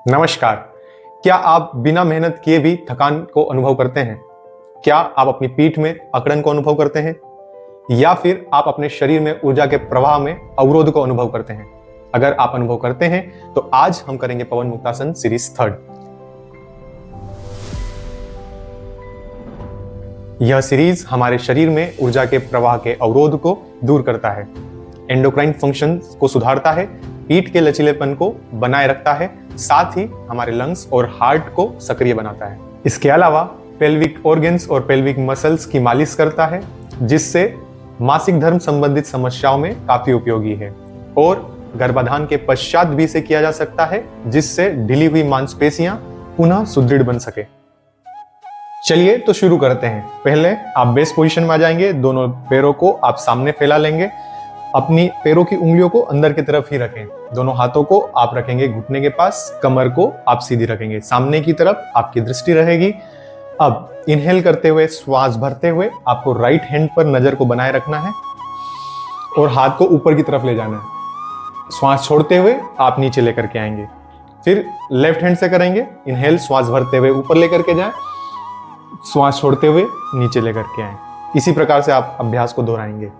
नमस्कार। क्या आप बिना मेहनत किए भी थकान को अनुभव करते हैं? क्या आप अपनी पीठ में अकड़न को अनुभव करते हैं या फिर आप अपने शरीर में ऊर्जा के प्रवाह में अवरोध को अनुभव करते हैं? अगर आप अनुभव करते हैं तो आज हम करेंगे पवन मुक्तासन सीरीज 3। यह सीरीज हमारे शरीर में ऊर्जा के प्रवाह के अवरोध को दूर करता है, एंडोक्राइन फंक्शन को सुधारता है, पीठ के लचीलेपन को बनाए रखता है, साथ ही हमारे लंग्स और हार्ट को सक्रिय बनाता है। इसके अलावा पेल्विक ऑर्गन्स और पेल्विक मसल्स की मालिश करता है, जिससे मासिक धर्म संबंधित समस्याओं में काफी उपयोगी है। और गर्भाधान के पश्चात भी इसे किया जा सकता है, जिससे ढीली हुई मांसपेशियां पुनः सुदृढ़ बन सके। चलिए तो शुरू करते हैं। पहले आप बेस पोजीशन में आ जाएंगे, दोनों पैरों को आप सामने फैला लेंगे, अपनी पैरों की उंगलियों को अंदर की तरफ ही रखें, दोनों हाथों को आप रखेंगे घुटने के पास, कमर को आप सीधी रखेंगे, सामने की तरफ आपकी दृष्टि रहेगी। अब इनहेल करते हुए श्वास भरते हुए आपको राइट हैंड पर नजर को बनाए रखना है और हाथ को ऊपर की तरफ ले जाना है। श्वास छोड़ते हुए आप नीचे लेकर के आएंगे। फिर लेफ्ट हैंड से करेंगे, इनहेल श्वास भरते हुए ऊपर लेकर के जाएं, श्वास छोड़ते हुए नीचे लेकर के आएं। इसी प्रकार से आप अभ्यास को दोहराएंगे।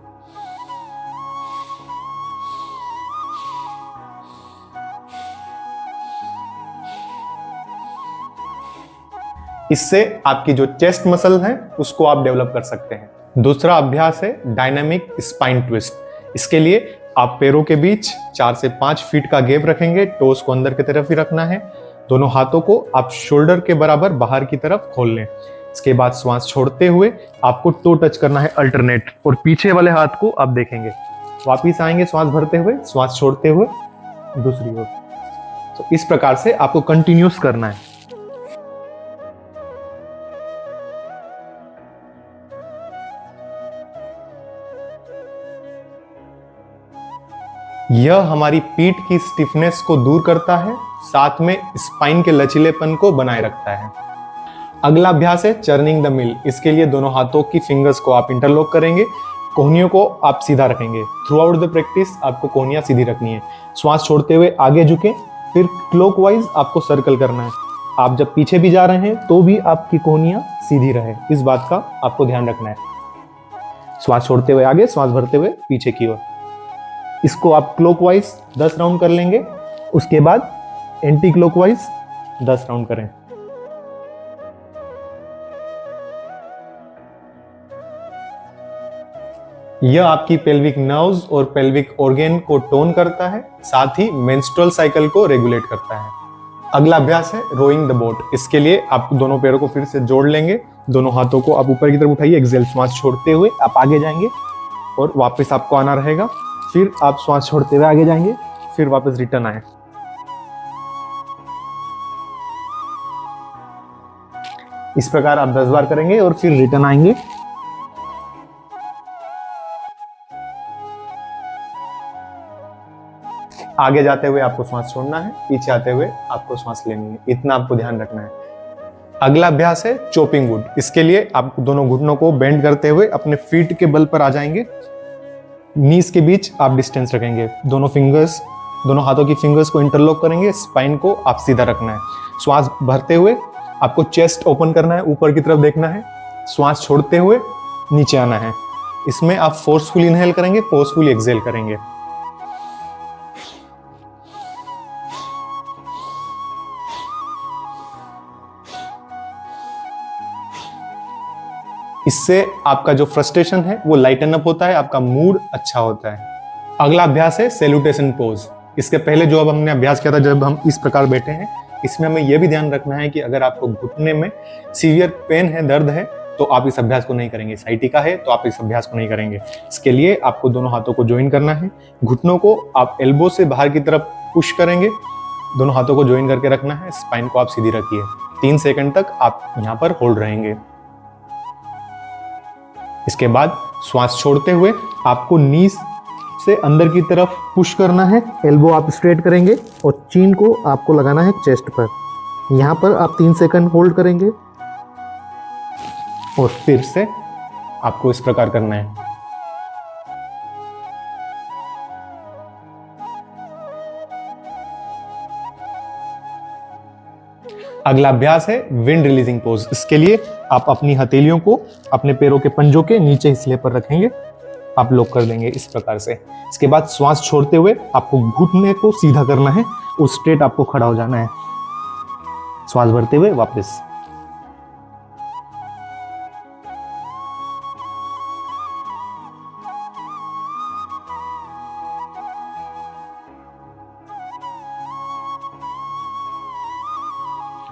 इससे आपकी जो चेस्ट मसल है उसको आप डेवलप कर सकते हैं। दूसरा अभ्यास है डायनामिक स्पाइन ट्विस्ट। इसके लिए आप पैरों के बीच 4 से 5 फीट का गैप रखेंगे, टोस को अंदर की तरफ ही रखना है, दोनों हाथों को आप शोल्डर के बराबर बाहर की तरफ खोल लें। इसके बाद श्वास छोड़ते हुए आपको टो टच करना है अल्टरनेट, और पीछे वाले हाथ को आप देखेंगे। वापिस आएंगे श्वास भरते हुए, श्वास छोड़ते हुए दूसरी ओर। तो इस प्रकार से आपको कंटिन्यूस करना है। यह हमारी पीठ की स्टिफनेस को दूर करता है, साथ में स्पाइन के लचीलेपन को बनाए रखता है। अगला अभ्यास है चर्निंग द मिल। इसके लिए दोनों हाथों की फिंगर्स को आप इंटरलॉक करेंगे, कोहनियों को आप सीधा रखेंगे। थ्रू आउट द प्रैक्टिस आपको कोहनियां सीधी रखनी है। श्वास छोड़ते हुए आगे झुकें, फिर क्लॉकवाइज आपको सर्कल करना है। आप जब पीछे भी जा रहे हैं तो भी आपकी कोहनियां सीधी रहे, इस बात का आपको ध्यान रखना है। श्वास छोड़ते हुए आगे, श्वास भरते हुए पीछे की ओर। इसको आप क्लॉकवाइज 10 राउंड कर लेंगे, उसके बाद एंटी क्लॉकवाइज 10 राउंड करें। यह आपकी पेल्विक नर्व्स और पेल्विक ऑर्गन को टोन करता है, साथ ही मेंस्ट्रुअल साइकिल को रेगुलेट करता है। अगला अभ्यास है रोइंग द बोट। इसके लिए आप दोनों पैरों को फिर से जोड़ लेंगे, दोनों हाथों को आप ऊपर की तरफ उठाइए, एक्सेल श्वास छोड़ते हुए आप आगे जाएंगे और वापस आपको आना रहेगा। फिर आप श्वास छोड़ते हुए आगे जाएंगे, फिर वापस रिटर्न आए। इस प्रकार आप 10 बार करेंगे और फिर रिटर्न आएंगे। आगे जाते हुए आपको श्वास छोड़ना है, पीछे आते हुए आपको श्वास लेनी है, इतना आपको ध्यान रखना है। अगला अभ्यास है चॉपिंग वुड। इसके लिए आप दोनों घुटनों को बेंड करते हुए अपने फीट के बल पर आ जाएंगे, नीज के बीच आप डिस्टेंस रखेंगे, दोनों हाथों की फिंगर्स को इंटरलॉक करेंगे, स्पाइन को आप सीधा रखना है। श्वास भरते हुए आपको चेस्ट ओपन करना है, ऊपर की तरफ देखना है, श्वास छोड़ते हुए नीचे आना है। इसमें आप फोर्सफुल इनहेल करेंगे, फोर्सफुल एक्सहेल करेंगे। इससे आपका जो फ्रस्ट्रेशन है वो लाइटन अप होता है, आपका मूड अच्छा होता है। अगला अभ्यास है सैल्यूटेशन पोज। इसके पहले जो अब हमने अभ्यास किया था, जब हम इस प्रकार बैठे हैं, इसमें हमें यह भी ध्यान रखना है कि अगर आपको घुटने में सीवियर पेन है, दर्द है, तो आप इस अभ्यास को नहीं करेंगे। साइटिका है तो आप इस अभ्यास को नहीं करेंगे। इसके लिए आपको दोनों हाथों को ज्वाइन करना है, घुटनों को आप एल्बो से बाहर की तरफ पुश करेंगे, दोनों हाथों को ज्वाइन करके रखना है, स्पाइन को आप सीधी रखिए। 3 सेकंड तक आप यहाँ पर होल्ड रहेंगे। इसके बाद श्वास छोड़ते हुए आपको नीज से अंदर की तरफ पुश करना है, एल्बो आप स्ट्रेट करेंगे और चीन को आपको लगाना है चेस्ट पर। यहां पर आप 3 सेकंड होल्ड करेंगे और फिर से आपको इस प्रकार करना है। अगला अभ्यास है विंड रिलीजिंग पोज। इसके लिए आप अपनी हथेलियों को अपने पैरों के पंजों के नीचे हिस्से पर रखेंगे, आप लॉक कर देंगे इस प्रकार से। इसके बाद श्वास छोड़ते हुए आपको घुटने को सीधा करना है और स्ट्रेट आपको खड़ा हो जाना है। श्वास भरते हुए वापस।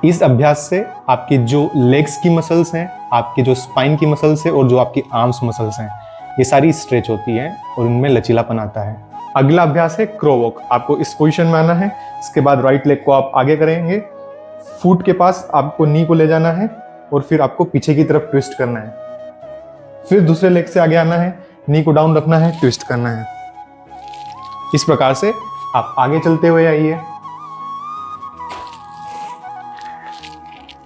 इस अभ्यास से आपकी जो लेग्स की मसल्स हैं, आपकी जो स्पाइन की मसल्स है और जो आपकी आर्म्स मसल्स हैं, ये सारी स्ट्रेच होती हैं और इनमें लचीलापन आता है। अगला अभ्यास है क्रो वॉक। आपको इस पोजीशन में आना है। इसके बाद राइट लेग को आप आगे करेंगे, फुट के पास आपको नी को ले जाना है और फिर आपको पीछे की तरफ ट्विस्ट करना है। फिर दूसरे लेग से आगे आना है, नी को डाउन रखना है, ट्विस्ट करना है। इस प्रकार से आप आगे चलते हुए आइए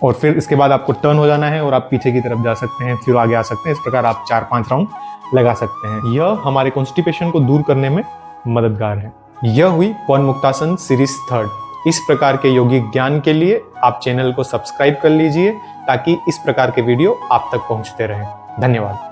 और फिर इसके बाद आपको टर्न हो जाना है और आप पीछे की तरफ जा सकते हैं, फिर आगे आ सकते हैं। इस प्रकार आप 4-5 राउंड लगा सकते हैं। यह हमारे कॉन्स्टिपेशन को दूर करने में मददगार है। यह हुई पवन मुक्तासन सीरीज 3। इस प्रकार के यौगिक ज्ञान के लिए आप चैनल को सब्सक्राइब कर लीजिए ताकि इस प्रकार के वीडियो आप तक पहुंचते रहें। धन्यवाद।